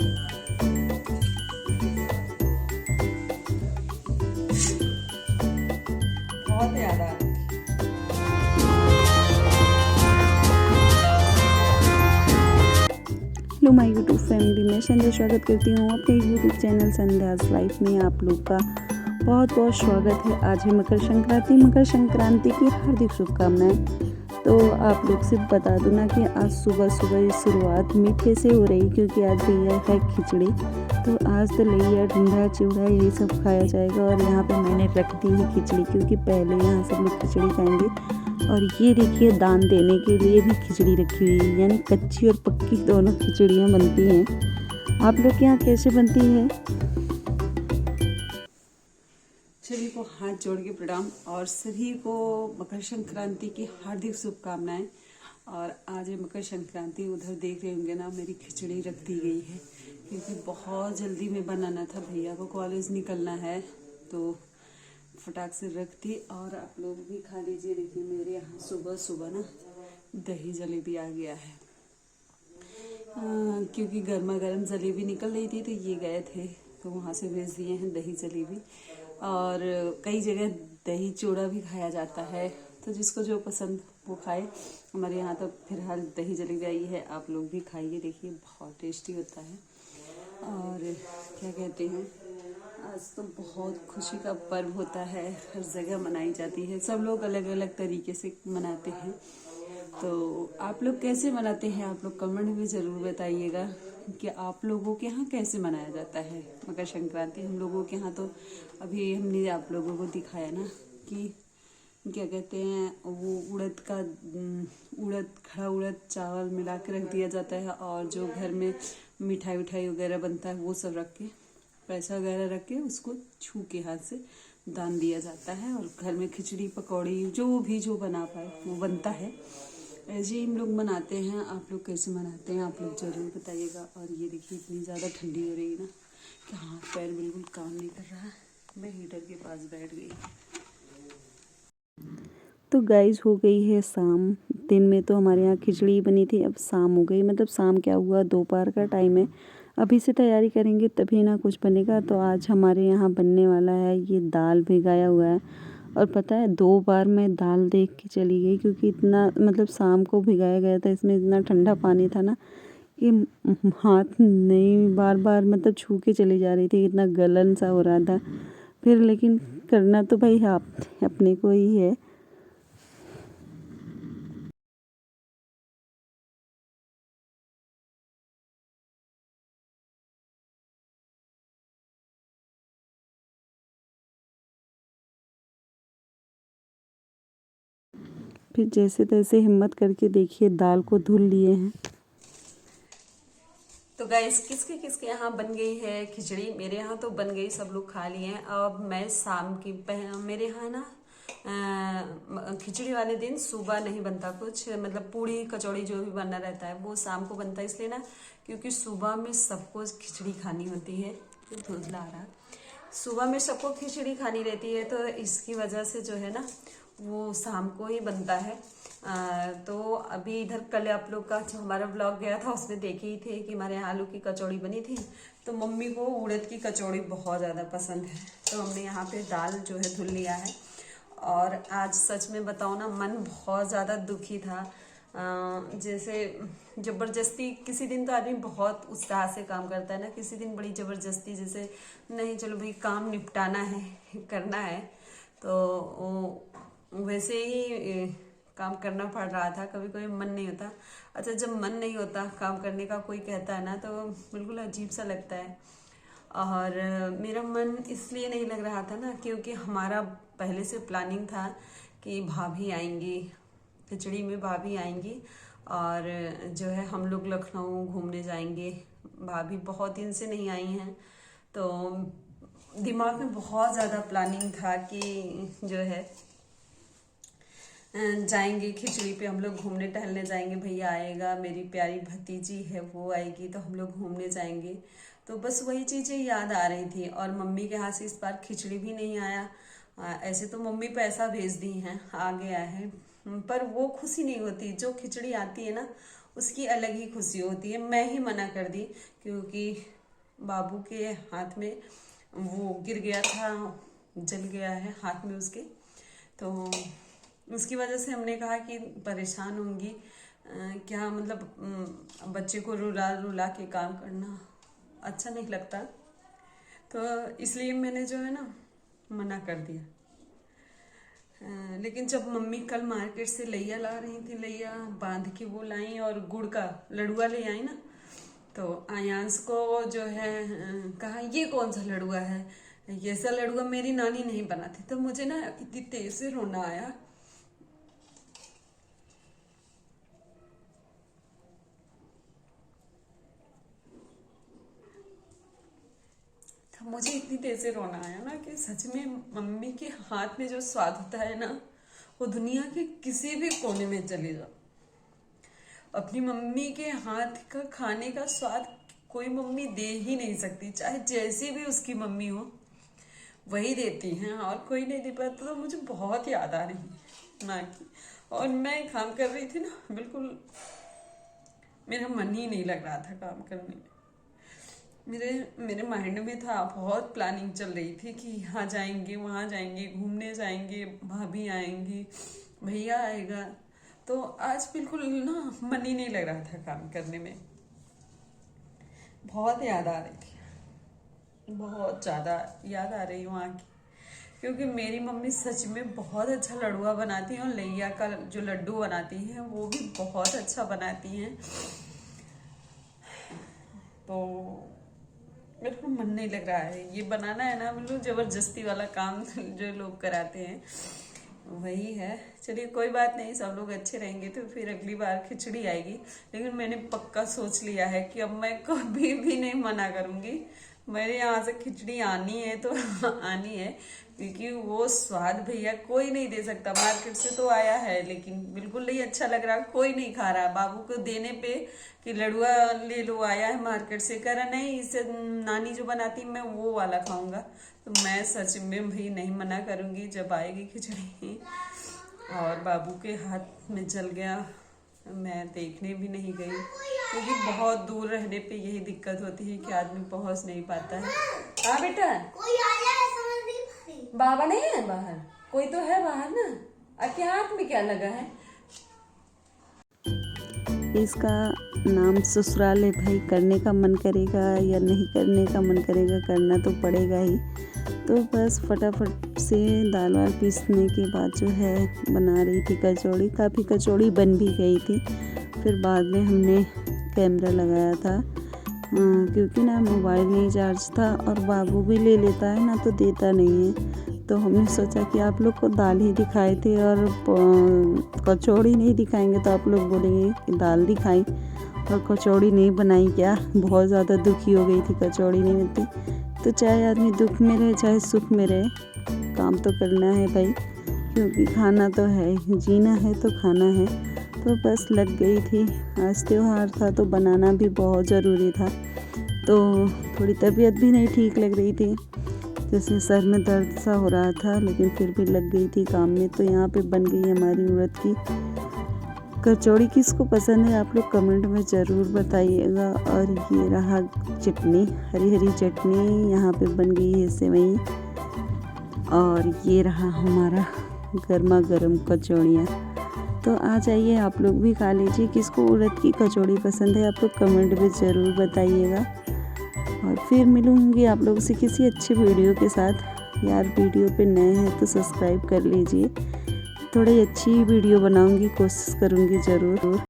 बहुत याद आ रहा। हेलो माय यूट्यूब फैमिली, मैं संध्या स्वागत करती हूँ अपने यूट्यूब चैनल संध्याज लाइफ में। आप लोग का बहुत बहुत स्वागत है। आज है मकर संक्रांति की हार्दिक शुभकामनाएं। तो आप लोग से बता दूं ना कि आज सुबह सुबह शुरुआत मीठे से हो रही, क्योंकि आज भैया है खिचड़ी। तो आज तो लिया ठंडा चिवड़ा यही सब खाया जाएगा। और यहाँ पे मैंने रख दी है खिचड़ी, क्योंकि पहले यहाँ सब लोग खिचड़ी खाएंगे। और ये देखिए दान देने के लिए भी खिचड़ी रखी हुई है, यानी कच्ची और पक्की दोनों खिचड़ियाँ बनती हैं। आप लोग के यहाँ कैसे बनती है? सभी को हाथ जोड़ के प्रणाम और सभी को मकर संक्रांति की हार्दिक शुभकामनाएं। और आज है मकर संक्रांति। उधर देख रहे होंगे ना, मेरी खिचड़ी रख दी गई है, क्योंकि बहुत जल्दी में बनाना था। भैया को कॉलेज निकलना है तो फटाक से रख दी। और आप लोग भी खा लीजिए। देखिए मेरे यहाँ सुबह सुबह ना दही जलेबी आ गया है, क्योंकि गर्मा गर्म जलेबी निकल रही थी तो ये गए थे तो वहाँ से भेज दिए हैं दही जलेबी। और कई जगह दही चूड़ा भी खाया जाता है, तो जिसको जो पसंद वो खाए। हमारे यहाँ तो फिलहाल दही जलेबी आई है, आप लोग भी खाइए, देखिए बहुत टेस्टी होता है। और क्या कहते हैं, आज तो बहुत खुशी का पर्व होता है, हर जगह मनाई जाती है। सब लोग अलग अलग तरीके से मनाते हैं। तो आप लोग कैसे मनाते हैं, आप लोग कमेंट में ज़रूर बताइएगा कि आप लोगों के यहाँ कैसे मनाया जाता है मकर संक्रांति। हम लोगों के यहाँ तो अभी हमने आप लोगों को दिखाया ना कि क्या कहते हैं, वो खड़ा उड़द चावल मिला के रख दिया जाता है। और जो घर में मिठाई उठाई वगैरह बनता है वो सब रख के, पैसा वगैरह रख के उसको छू के हाथ से दान दिया जाता है। और घर में खिचड़ी पकौड़ी जो भी जो बना पाए वो बनता है। ऐसे ही हम लोग मनाते हैं। आप लोग कैसे मनाते हैं आप लोग ज़रूर बताइएगा। और ये देखिए इतनी ज़्यादा ठंडी हो रही है ना कि हाथ पैर बिल्कुल काम नहीं कर रहा है। मैं हीटर के पास बैठ गई। तो गाइस हो गई है शाम। दिन में तो हमारे यहाँ खिचड़ी बनी थी, अब शाम हो गई। मतलब शाम क्या हुआ, दोपहर का टाइम है। अभी से तैयारी करेंगे तभी ना कुछ बनेगा। तो आज हमारे यहाँ बनने वाला है ये दाल भिगाया हुआ है। और पता है 2 बार मैं दाल देख के चली गई, क्योंकि इतना मतलब शाम को भिगाया गया था, इसमें इतना ठंडा पानी था ना कि हाथ नहीं, बार बार मतलब छू के चली जा रही थी, इतना गलन सा हो रहा था। फिर लेकिन करना तो भाई आप अपने को ही है। फिर जैसे तैसे हिम्मत करके देखिए दाल को धुल लिए हैं। तो गाइस किसके किसके यहाँ बन गई है खिचड़ी। मेरे यहाँ तो बन गई, सब लोग खा लिए हैं। अब मैं शाम की मेरे यहाँ ना खिचड़ी वाले दिन सुबह नहीं बनता कुछ, मतलब पूड़ी कचौड़ी जो भी बनना रहता है वो शाम को बनता है। इसलिए ना, क्योंकि सुबह में सबको खिचड़ी खानी होती है। तो धुंधला आ रहा, सुबह में सबको खिचड़ी खानी रहती है, तो इसकी वजह से जो है ना वो शाम को ही बनता है। तो अभी इधर कल आप लोग का जो हमारा ब्लॉग गया था उसमें देखे ही थे कि हमारे यहाँ आलू की कचौड़ी बनी थी। तो मम्मी को उड़द की कचौड़ी बहुत ज़्यादा पसंद है, तो हमने यहाँ पे दाल जो है धुल लिया है। और आज सच में बताओ ना, मन बहुत ज़्यादा दुखी था। जैसे जबरदस्ती, किसी दिन तो आदमी बहुत उत्साह से काम करता है ना, किसी दिन बड़ी जबरदस्ती, जैसे नहीं चलो भाई काम निपटाना है करना है, तो वैसे ही काम करना पड़ रहा था। कभी कभी मन नहीं होता। अच्छा, जब मन नहीं होता काम करने का, कोई कहता है ना, तो बिल्कुल अजीब सा लगता है। और मेरा मन इसलिए नहीं लग रहा था ना, क्योंकि हमारा पहले से प्लानिंग था कि भाभी आएंगी, खिचड़ी में भाभी आएंगी और जो है हम लोग लखनऊ घूमने जाएंगे। भाभी बहुत दिन से नहीं आई हैं, तो दिमाग में बहुत ज़्यादा प्लानिंग था कि जो है जाएंगे खिचड़ी पे, हम लोग घूमने टहलने जाएंगे, भैया आएगा, मेरी प्यारी भतीजी है वो आएगी, तो हम लोग घूमने जाएंगे। तो बस वही चीज़ें याद आ रही थी। और मम्मी के हाथ से इस बार खिचड़ी भी नहीं आया। ऐसे तो मम्मी पैसा भेज दी हैं, आ गया है, पर वो खुशी नहीं होती। जो खिचड़ी आती है ना उसकी अलग ही खुशी होती है। मैं ही मना कर दी क्योंकि बाबू के हाथ में वो गिर गया था, जल गया है हाथ में उसके, तो उसकी वजह से हमने कहा कि परेशान होंगी क्या, मतलब बच्चे को रुला रुला के काम करना अच्छा नहीं लगता, तो इसलिए मैंने जो है ना मना कर दिया। लेकिन जब मम्मी कल मार्केट से लैया ला रही थी, लैया बांध के वो लाई और गुड़ का लड़ुआ ले आई ना, तो आयांश को जो है कहा ये कौन सा लड़ुआ है, ये सा लड़ुआ मेरी नानी नहीं बनाती। तो मुझे ना इतनी तेज से रोना आया। मुझे इतनी तेज से रोना आया ना कि सच में मम्मी के हाथ में जो स्वाद होता है ना, वो दुनिया के किसी भी कोने में चले जाओ, अपनी मम्मी के हाथ का खाने का स्वाद कोई मम्मी दे ही नहीं सकती, चाहे जैसी भी उसकी मम्मी हो वही देती हैं, और कोई नहीं दे पाता। तो मुझे बहुत याद आ रही है माँ की, और मैं काम कर रही थी ना, बिल्कुल मेरा मन ही नहीं लग रहा था काम करने में। मेरे माइंड में था, बहुत प्लानिंग चल रही थी कि यहाँ जाएंगे, वहाँ जाएंगे, घूमने जाएंगे, भाभी आएंगी, भैया आएगा, तो आज बिल्कुल ना मन ही नहीं लग रहा था काम करने में। बहुत याद आ रही थी, बहुत ज़्यादा याद आ रही वहाँ की, क्योंकि मेरी मम्मी सच में बहुत अच्छा लड़ुआ बनाती हैं, और लैया का जो लड्डू बनाती हैं वो भी बहुत अच्छा बनाती हैं। तो मेरे को मन नहीं लग रहा है, ये बनाना है ना बिल्कुल जबरदस्ती वाला काम जो लोग कराते हैं वही है। चलिए कोई बात नहीं, सब लोग अच्छे रहेंगे तो फिर अगली बार खिचड़ी आएगी। लेकिन मैंने पक्का सोच लिया है कि अब मैं कभी भी नहीं मना करूँगी, मेरे यहाँ से खिचड़ी आनी है तो आनी है, क्योंकि वो स्वाद भैया कोई नहीं दे सकता। मार्केट से तो आया है लेकिन बिल्कुल नहीं अच्छा लग रहा, कोई नहीं खा रहा। बाबू को देने पे कि लड़ुआ ले लो, आया है मार्केट से, कह रहा नहीं इसे नानी जो बनाती मैं वो वाला खाऊंगा। तो मैं सच में भाई नहीं मना करूँगी जब आएगी खिचड़ी। और बाबू के हाथ में जल गया, मैं देखने भी नहीं गई, क्योंकि बहुत दूर रहने पे यही दिक्कत होती है कि आदमी पहुंच नहीं पाता है। हाँ बेटा, कोई आया है समझ नहीं पा रही। बाबा नहीं है बाहर, कोई तो है बाहर ना। क्या हाथ में क्या लगा है? इसका नाम ससुराल है भाई, करने का मन करेगा या नहीं करने का मन करेगा, करना तो पड़ेगा ही। तो बस फटाफट से दाल वाल पीसने के बाद जो है बना रही थी कचौड़ी। काफ़ी कचौड़ी बन भी गई थी। फिर बाद में हमने कैमरा लगाया था, क्योंकि ना मोबाइल नहीं चार्ज था और बाबू भी ले लेता है ना तो देता नहीं है। तो हमने सोचा कि आप लोग को दाल ही दिखाए थे और कचौड़ी नहीं दिखाएंगे तो आप लोग बोलेंगे कि दाल दिखाई और कचौड़ी नहीं बनाई क्या। बहुत ज़्यादा दुखी हो गई थी, कचौड़ी नहीं बनती। तो चाहे आदमी दुख में रहे चाहे सुख में रहे, काम तो करना है भाई, क्योंकि खाना तो है, जीना है तो खाना है। तो बस लग गई थी। आज त्योहार था तो बनाना भी बहुत ज़रूरी था। तो थोड़ी तबीयत भी नहीं ठीक लग रही थी, जैसे सर में दर्द सा हो रहा था, लेकिन फिर भी लग गई थी काम में। तो यहाँ पे बन गई हमारी उड़द की कचौड़ी। किसको पसंद है आप लोग कमेंट में ज़रूर बताइएगा। और ये रहा चटनी, हरी हरी चटनी, यहाँ पे बन गई है सेवई, और ये रहा हमारा गर्मा गर्म कचौड़ियाँ। तो आ जाइए आप लोग भी खा लीजिए। किसको उड़द की कचौड़ी पसंद है आप लोग कमेंट में ज़रूर बताइएगा। और फिर मिलूँगी आप लोगों से किसी अच्छे वीडियो के साथ। यार वीडियो पे नए हैं तो सब्सक्राइब कर लीजिए। थोड़ी अच्छी वीडियो बनाऊँगी, कोशिश करूँगी ज़रूर।